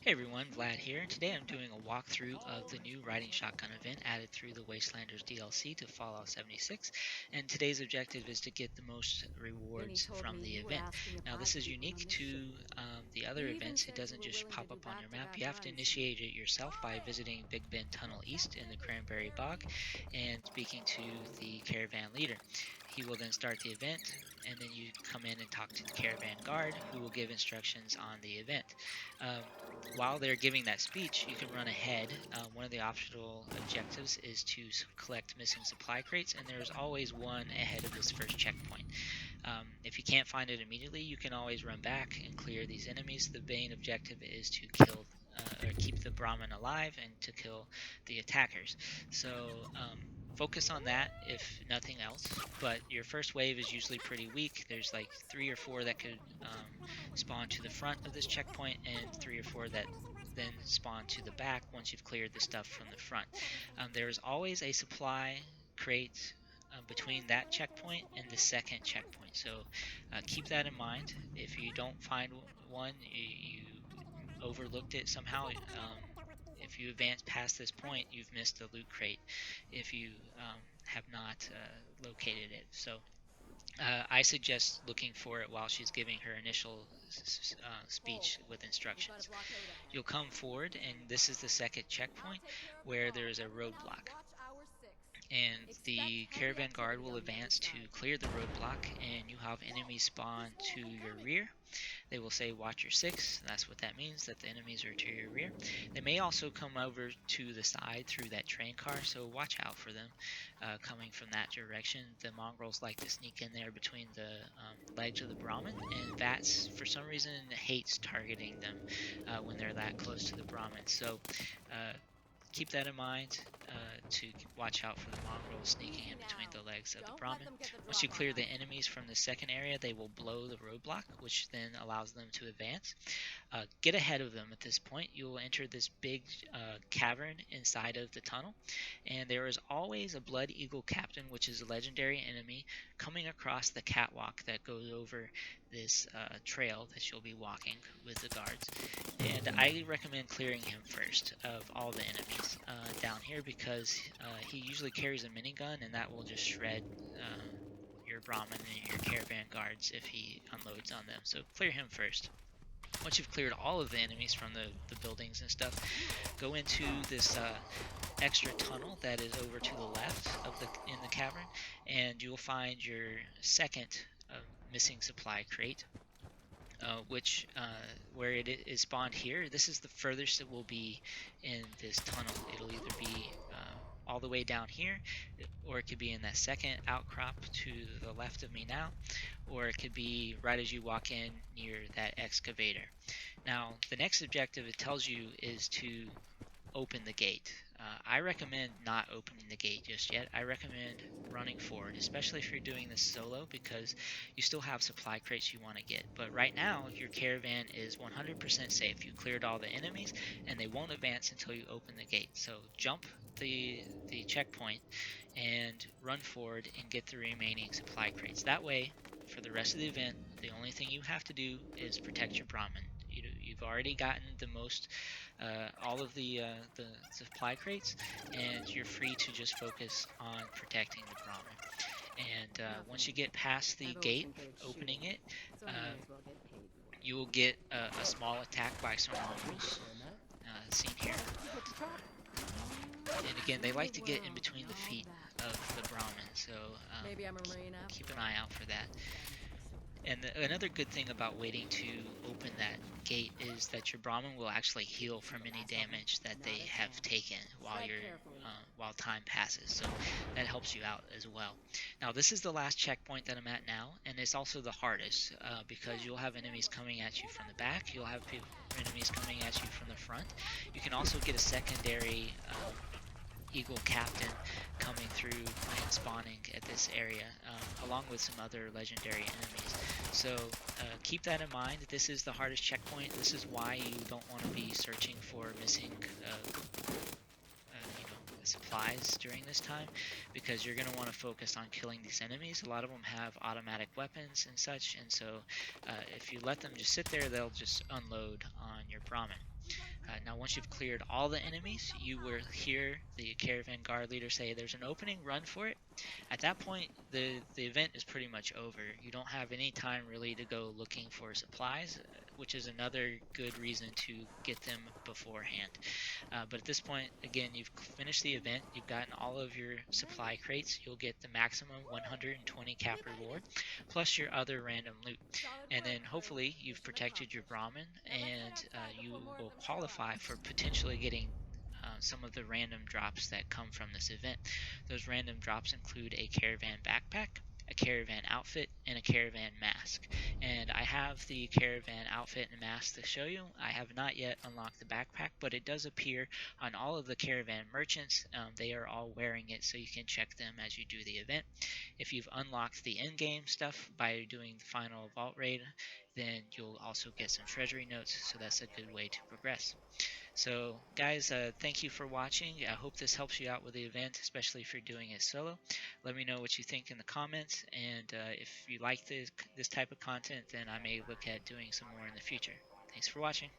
Hey everyone, Vlad here, and today I'm doing a walkthrough of the new Riding Shotgun event added through the Wastelanders DLC to Fallout 76, and today's objective is to get the most Vinny rewards told from me the you were event. asking if Now I this is could eat one unique on this ship. to the other He even events. It said you doesn't were just willing to pop do up on your map. back-to-back You have to runs. initiate it yourself by visiting Big Ben Tunnel East in the Cranberry Bog and speaking to the caravan leader. He will then start the event, and then you come in and talk to the caravan guard who will give instructions on the event. Um, while they're giving that speech, you can run ahead. One of the optional objectives is to collect missing supply crates, and there's always one ahead of this first checkpoint. If you can't find it immediately, you can always run back and clear these enemies. The main objective is to kill or keep the Brahmin alive and to kill the attackers. So focus on that if nothing else. But your first wave is usually pretty weak. There's like 3 or 4 that could spawn to the front of this checkpoint, and 3 or 4 that then spawn to the back once you've cleared the stuff from the front. There is always a supply crate between that checkpoint and the second checkpoint. So keep that in mind. If you don't find one, you overlooked it somehow. If you advance past this point, you've missed the loot crate if you have not located it. So I suggest looking for it while she's giving her initial Cole, speech with we've got a instructions. blockade ahead. You'll come forward, and this is the second I'll checkpoint take care of the where there guard. is a Everyone else, roadblock. watch our six. And Expect the heavy caravan guard activity will on the other advance to side. clear the roadblock, and you have enemies spawn to your rear. They will say watch your six. That's what that means, that the enemies are to your rear. They may also come over to the side through that train car, so watch out for them coming from that direction. The mongrels like to sneak in there between the legs of the Brahmin, and Vats for some reason hates targeting them when they're that close to the Brahmin. So uh, keep that in mind to watch out for the mongrels sneaking Easy in between now. the legs of the Don't let Brahmin. them get the Once you drop on clear us. the enemies from the second area, they will blow the roadblock, which then allows them to advance. Get ahead of them at this point. You will enter this big cavern inside of the tunnel, and there is always a Blood Eagle Captain, which is a legendary enemy, coming across the catwalk that goes over this trail that you'll be walking with the guards. And I recommend clearing him first of all the enemies down here because he usually carries a minigun, and that will just shred your Brahmin and your caravan guards if he unloads on them. So clear him first. Once you've cleared all of the enemies from the buildings and stuff, go into this extra tunnel that is over to the left of the in the cavern, and you'll find your second uh, missing supply crate, which where it is spawned here. This is the furthest it will be in this tunnel. It'll either be all the way down here, or it could be in that second outcrop to the left of me now, or it could be right as you walk in near that excavator. Now, the next objective it tells you is to open the gate. I recommend not opening the gate just yet. I recommend running forward, especially if you're doing this solo, because you still have supply crates you want to get. But right now, your caravan is 100% safe. You cleared all the enemies, and they won't advance until you open the gate. So jump the checkpoint and run forward and get the remaining supply crates. That way, for the rest of the event, the only thing you have to do is protect your Brahmin. You've already gotten the most, all of the supply crates, and you're free to just focus on protecting the Brahmin. And once you Nothing. get past the I've always gate, been good at opening shooting, it, so I may uh, as well get paid for it. you will get a small attack by some mongrels, Hear that? seen here. You get the chop? And again, they like Small to get in world between and the all feet that. of the Brahmin, so Maybe I'm a marine after keep an eye all. out for that. That And another good thing about waiting to open that gate is that your Brahmin will actually heal makes you from the any last of 'em. damage that Not they a have chance. taken Tread carefully. while time passes. So that helps you out as well. Now this is the last checkpoint that I'm at now, and it's also the hardest because you'll have enemies coming at you from the back. You'll have enemies coming at you from the front. You can also get a secondary Eagle Captain coming through and spawning at this area, along with some other legendary enemies. So keep that in mind. This is the hardest checkpoint. This is why you don't want to be searching for missing supplies during this time, because you're going to want to focus on killing these enemies. A lot of them have automatic weapons and such, and so if you let them just sit there, they'll just unload on your Brahmin. Now, once you've cleared all the enemies, you will hear the caravan guard leader say, "There's an opening, run for it." At that point, the event is pretty much over. You don't have any time really to go looking for supplies, which is another good reason to get them beforehand. But at this point, again, you've finished the event, you've gotten all of your supply crates, you'll get the maximum 120 cap We made reward, it. plus your other random loot. Solid And work, then crew. hopefully you've Mission protected your accomplished. Brahmin, Now let's head and outside you before more of will them show up. qualify for potentially getting some of the random drops that come from this event. Those random drops include a caravan backpack, a caravan outfit, and a caravan mask. And I have the caravan outfit and mask to show you. I have not yet unlocked the backpack, but it does appear on all of the caravan merchants. They are all wearing it, so you can check them as you do the event. If you've unlocked the in-game stuff by doing the final vault raid, then you'll also get some treasury notes, so that's a good way to progress. So, guys, thank you for watching. I hope this helps you out with the event, especially if you're doing it solo. Let me know what you think in the comments, and if you like this type of content, then I may look at doing some more in the future. Thanks for watching.